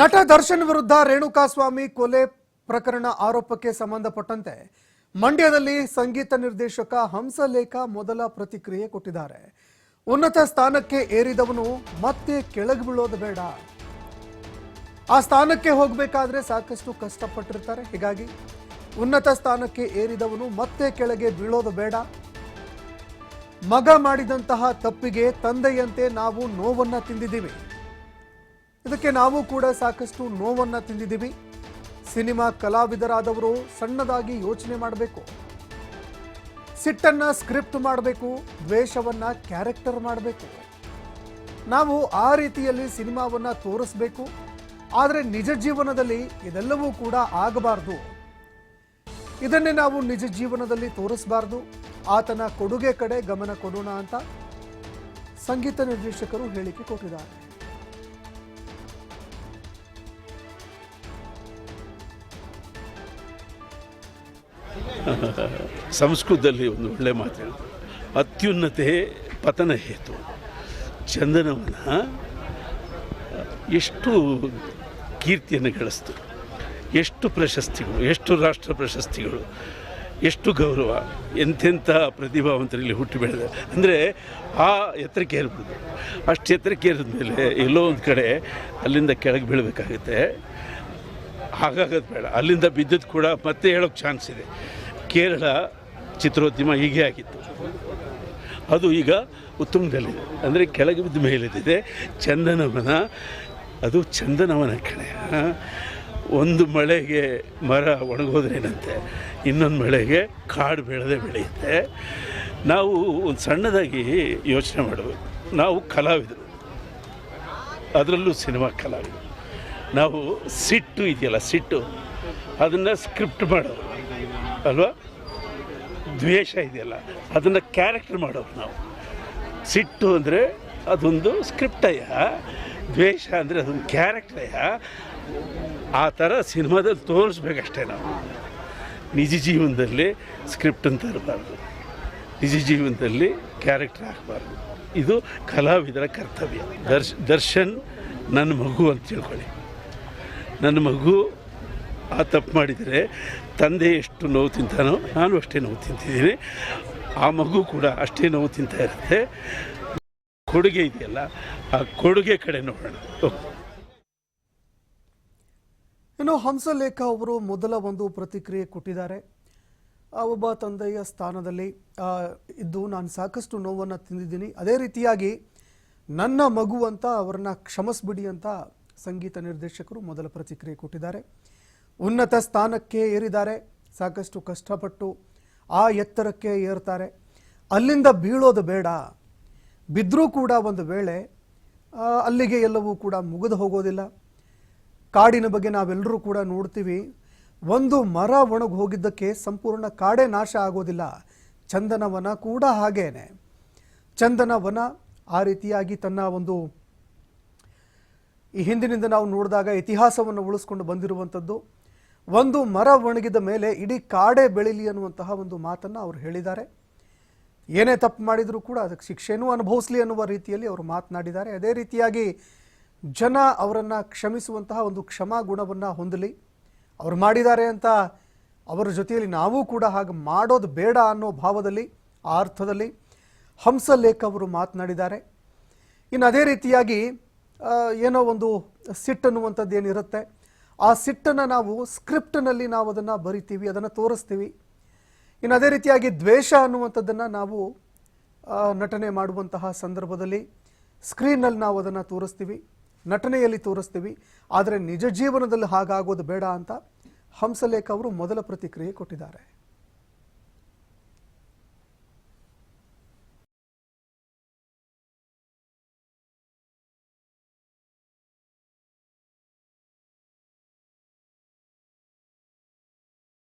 ನಟ ದರ್ಶನ್ ವಿರುದ್ಧ ರೇಣುಕಾಸ್ವಾಮಿ ಕೊಲೆ ಪ್ರಕರಣ ಆರೋಪಕ್ಕೆ ಸಂಬಂಧಪಟ್ಟಂತೆ ಮಂಡ್ಯದಲ್ಲಿ ಸಂಗೀತ ನಿರ್ದೇಶಕ ಹಂಸಲೇಖ ಮೊದಲ ಪ್ರತಿಕ್ರಿಯೆ ಕೊಟ್ಟಿದ್ದಾರೆ. ಉನ್ನತ ಸ್ಥಾನಕ್ಕೆ ಏರಿದವನು ಮತ್ತೆ ಕೆಳಗೆ ಬೀಳೋದು ಬೇಡ. ಆ ಸ್ಥಾನಕ್ಕೆ ಹೋಗಬೇಕಾದ್ರೆ ಸಾಕಷ್ಟು ಕಷ್ಟಪಟ್ಟಿರ್ತಾರೆ. ಹೀಗಾಗಿ ಉನ್ನತ ಸ್ಥಾನಕ್ಕೆ ಏರಿದವನು ಮತ್ತೆ ಕೆಳಗೆ ಬೀಳೋದು ಬೇಡ. ಮಗ ಮಾಡಿದಂತಹ ತಪ್ಪಿಗೆ ತಂದೆಯಂತೆ ನಾವು ನೋವನ್ನ ತಿಂದಿದ್ದೀವಿ. ಇದಕ್ಕೆ ನಾವು ಕೂಡ ಸಾಕಷ್ಟು ನೋವನ್ನ ತಿಂದಿದ್ದೀವಿ. ಸಿನಿಮಾ ಕಲಾವಿದರಾದವರು ಸಣ್ಣದಾಗಿ ಯೋಚನೆ ಮಾಡಬೇಕು. ಸಿಟ್ಟನ್ನ ಸ್ಕ್ರಿಪ್ಟ್ ಮಾಡಬೇಕು, ದ್ವೇಷವನ್ನ ಕ್ಯಾರೆಕ್ಟರ್ ಮಾಡಬೇಕು. ನಾವು ಆ ರೀತಿಯಲ್ಲಿ ಸಿನಿಮಾವನ್ನ ತೋರಿಸಬೇಕು. ಆದರೆ ನಿಜ ಜೀವನದಲ್ಲಿ ಇದೆಲ್ಲವೂ ಕೂಡ ಆಗಬಾರ್ದು. ಇದನ್ನೇ ನಾವು ನಿಜ ಜೀವನದಲ್ಲಿ ತೋರಿಸಬಾರ್ದು. ಆತನ ಕೊಡುಗೆ ಕಡೆ ಗಮನ ಕೊಡೋಣ ಅಂತ ಸಂಗೀತ ನಿರ್ದೇಶಕರು ಹೇಳಿಕೆ ಕೊಟ್ಟಿದ್ದಾರೆ. ಸಂಸ್ಕೃತದಲ್ಲಿ ಒಂದು ಒಳ್ಳೆ ಮಾತು, ಅತ್ಯುನ್ನತೆ ಪತನ ಹೇತು. ಚಂದನವನ ಎಷ್ಟು ಕೀರ್ತಿಯನ್ನು ಗಳಿಸ್ತು, ಎಷ್ಟು ಪ್ರಶಸ್ತಿಗಳು, ಎಷ್ಟು ರಾಷ್ಟ್ರ ಪ್ರಶಸ್ತಿಗಳು, ಎಷ್ಟು ಗೌರವ, ಎಂತೆಂಥ ಪ್ರತಿಭಾವಂತರಲ್ಲಿ ಹುಟ್ಟಿ ಬೆಳೆದ. ಅಂದರೆ ಆ ಎತ್ತರಕ್ಕೆ ಏರ್ಬೋದು. ಅಷ್ಟು ಎತ್ತರಕ್ಕೆ ಏರಿದ ಮೇಲೆ ಎಲ್ಲೋ ಒಂದು ಕಡೆ ಅಲ್ಲಿಂದ ಕೆಳಗೆ ಬೀಳಬೇಕಾಗುತ್ತೆ. ಹಾಗಾಗೋದು ಬೇಡ. ಅಲ್ಲಿಂದ ಬಿದ್ದದ್ದು ಕೂಡ ಮತ್ತೆ ಹೇಳೋಕ್ಕೆ ಚಾನ್ಸ್ ಇದೆ. ಕೇರಳ ಚಿತ್ರೋದ್ಯಮ ಹೀಗೆ ಆಗಿತ್ತು, ಅದು ಈಗ ಉತ್ತುಂಗದಲ್ಲಿದೆ. ಅಂದರೆ ಕೆಳಗೆ ಬಿದ್ದ ಮೇಲಿದೆ. ಚಂದನವನ, ಅದು ಚಂದನವನ ಕಡೆ. ಒಂದು ಮಳೆಗೆ ಮರ ಒಣಗೋದ್ರೇನಂತೆ, ಇನ್ನೊಂದು ಮಳೆಗೆ ಕಾಡು ಬೆಳೆಯುತ್ತೆ. ನಾವು ಒಂದು ಸಣ್ಣದಾಗಿ ಯೋಚನೆ ಮಾಡಬೇಕು. ನಾವು ಕಲಾವಿದರು, ಅದರಲ್ಲೂ ಸಿನಿಮಾ ಕಲಾವಿದರು. ನಾವು ಸಿಟ್ಟು ಇದೆಯಲ್ಲ, ಸಿಟ್ಟು ಅದನ್ನು ಸ್ಕ್ರಿಪ್ಟ್ ಮಾಡೋರು ಅಲ್ವಾ. ದ್ವೇಷ ಇದೆಯಲ್ಲ, ಅದನ್ನು ಕ್ಯಾರೆಕ್ಟರ್ ಮಾಡೋರು ನಾವು. ಸಿಟ್ಟು ಅಂದರೆ ಅದೊಂದು ಸ್ಕ್ರಿಪ್ಟಯ್ಯ, ದ್ವೇಷ ಅಂದರೆ ಅದೊಂದು ಕ್ಯಾರೆಕ್ಟರಯ್ಯ. ಆ ಥರ ಸಿನಿಮಾದಲ್ಲಿ ತೋರಿಸ್ಬೇಕಷ್ಟೇ ನಾವು. ನಿಜ ಜೀವನದಲ್ಲಿ ಸ್ಕ್ರಿಪ್ಟ್ ಅಂತ ಇರಬಾರ್ದು, ನಿಜ ಜೀವನದಲ್ಲಿ ಕ್ಯಾರೆಕ್ಟರ್ ಹಾಕಬಾರ್ದು. ಇದು ಕಲಾವಿದರ ಕರ್ತವ್ಯ. ದರ್ಶನ್ ನನ್ನ ಮಗು ಅಂತ ತಿಳ್ಕೊಳ್ಳಿ. ನನ್ನ ಮಗು ಆ ತಪ್ಪು ಮಾಡಿದರೆ ತಂದೆ ಎಷ್ಟು ನೋವು ತಿಂತಾನೋ ನಾನು ಅಷ್ಟೇ ನೋವು ತಿಂತಿದ್ದೀನಿ. ಆ ಮಗು ಕೂಡ ಅಷ್ಟೇ ನೋವು ತಿಂತಾ ಇರುತ್ತೆ. ಕೊಡುಗೆ ಇದೆಯಲ್ಲ, ಆ ಕೊಡುಗೆ ಕಡೆ ನೋಡೋಣ. ಇನ್ನು ಹಂಸಲೇಖ ಅವರು ಮೊದಲ ಒಂದು ಪ್ರತಿಕ್ರಿಯೆ ಕೊಟ್ಟಿದ್ದಾರೆ. ಒಬ್ಬ ತಂದೆಯ ಸ್ಥಾನದಲ್ಲಿ ಇದ್ದು ನಾನು ಸಾಕಷ್ಟು ನೋವನ್ನು ತಿಂದಿದ್ದೀನಿ. ಅದೇ ರೀತಿಯಾಗಿ ನನ್ನ ಮಗು ಅಂತ ಅವರನ್ನ ಕ್ಷಮಿಸ್ಬಿಡಿ ಅಂತ ಸಂಗೀತ ನಿರ್ದೇಶಕರು ಮೊದಲ ಪ್ರತಿಕ್ರಿಯೆ ಕೊಟ್ಟಿದ್ದಾರೆ. ಉನ್ನತ ಸ್ಥಾನಕ್ಕೆ ಏರಿದ್ದಾರೆ, ಸಾಕಷ್ಟು ಕಷ್ಟಪಟ್ಟು ಆ ಎತ್ತರಕ್ಕೆ ಏರ್ತಾರೆ. ಅಲ್ಲಿಂದ ಬೀಳೋದು ಬೇಡ. ಬಿದ್ದರೂ ಕೂಡ ಒಂದು ವೇಳೆ ಅಲ್ಲಿಗೆ ಎಲ್ಲವೂ ಕೂಡ ಮುಗಿದು ಹೋಗೋದಿಲ್ಲ. ಕಾಡಿನ ಬಗ್ಗೆ ನಾವೆಲ್ಲರೂ ಕೂಡ ನೋಡ್ತೀವಿ. ಒಂದು ಮರ ಒಣಗಿ ಹೋಗಿದ್ದಕ್ಕೆ ಸಂಪೂರ್ಣ ಕಾಡೇ ನಾಶ ಆಗೋದಿಲ್ಲ. ಚಂದನವನ ಕೂಡ ಹಾಗೇನೆ. ಚಂದನವನ ಆ ರೀತಿಯಾಗಿ ತನ್ನ ಒಂದು ಈ ಹಿಂದಿನಿಂದ ನಾವು ನೋಡಿದಾಗ ಇತಿಹಾಸವನ್ನು ಉಳಿಸ್ಕೊಂಡು ಬಂದಿರುವಂಥದ್ದು. ಒಂದು ಮರ ಒಣಗಿದ ಮೇಲೆ ಇಡೀ ಕಾಡೇ ಬೆಳೀಲಿ ಅನ್ನುವಂತಹ ಒಂದು ಮಾತನ್ನು ಅವರು ಹೇಳಿದ್ದಾರೆ. ಏನೇ ತಪ್ಪು ಮಾಡಿದರೂ ಕೂಡ ಅದಕ್ಕೆ ಶಿಕ್ಷೆನೂ ಅನುಭವಿಸಲಿ ಅನ್ನುವ ರೀತಿಯಲ್ಲಿ ಅವರು ಮಾತನಾಡಿದ್ದಾರೆ. ಅದೇ ರೀತಿಯಾಗಿ ಜನ ಅವರನ್ನು ಕ್ಷಮಿಸುವಂತಹ ಒಂದು ಕ್ಷಮಾ ಗುಣವನ್ನು ಹೊಂದಲಿ. ಅವರು ಮಾಡಿದ್ದಾರೆ ಅಂತ ಅವರ ಜೊತೆಯಲ್ಲಿ ನಾವು ಕೂಡ ಹಾಗೆ ಮಾಡೋದು ಬೇಡ ಅನ್ನೋ ಭಾವದಲ್ಲಿ, ಆ ಅರ್ಥದಲ್ಲಿ ಹಂಸಲೇಖ ಅವರು ಮಾತನಾಡಿದ್ದಾರೆ. ಇನ್ನು ಅದೇ ರೀತಿಯಾಗಿ ಏನೋ ಒಂದು ಸಿಟ್ಟು ಅನ್ನುವಂಥದ್ದು ಏನಿರುತ್ತೆ, ಆ ಸಿಟ್ಟನ್ನು ನಾವು ಸ್ಕ್ರಿಪ್ಟ್ನಲ್ಲಿ ನಾವು ಅದನ್ನು ಬರಿತೀವಿ, ಅದನ್ನು ತೋರಿಸ್ತೀವಿ. ಇನ್ನು ಅದೇ ರೀತಿಯಾಗಿ ದ್ವೇಷ ಅನ್ನುವಂಥದ್ದನ್ನು ನಾವು ನಟನೆ ಮಾಡುವಂತಹ ಸಂದರ್ಭದಲ್ಲಿ ಸ್ಕ್ರೀನ್ನಲ್ಲಿ ನಾವು ಅದನ್ನು ತೋರಿಸ್ತೀವಿ, ನಟನೆಯಲ್ಲಿ ತೋರಿಸ್ತೀವಿ. ಆದರೆ ನಿಜ ಜೀವನದಲ್ಲಿ ಹಾಗಾಗೋದು ಬೇಡ ಅಂತ ಹಂಸಲೇಖ ಅವರು ಮೊದಲ ಪ್ರತಿಕ್ರಿಯೆ ಕೊಟ್ಟಿದ್ದಾರೆ.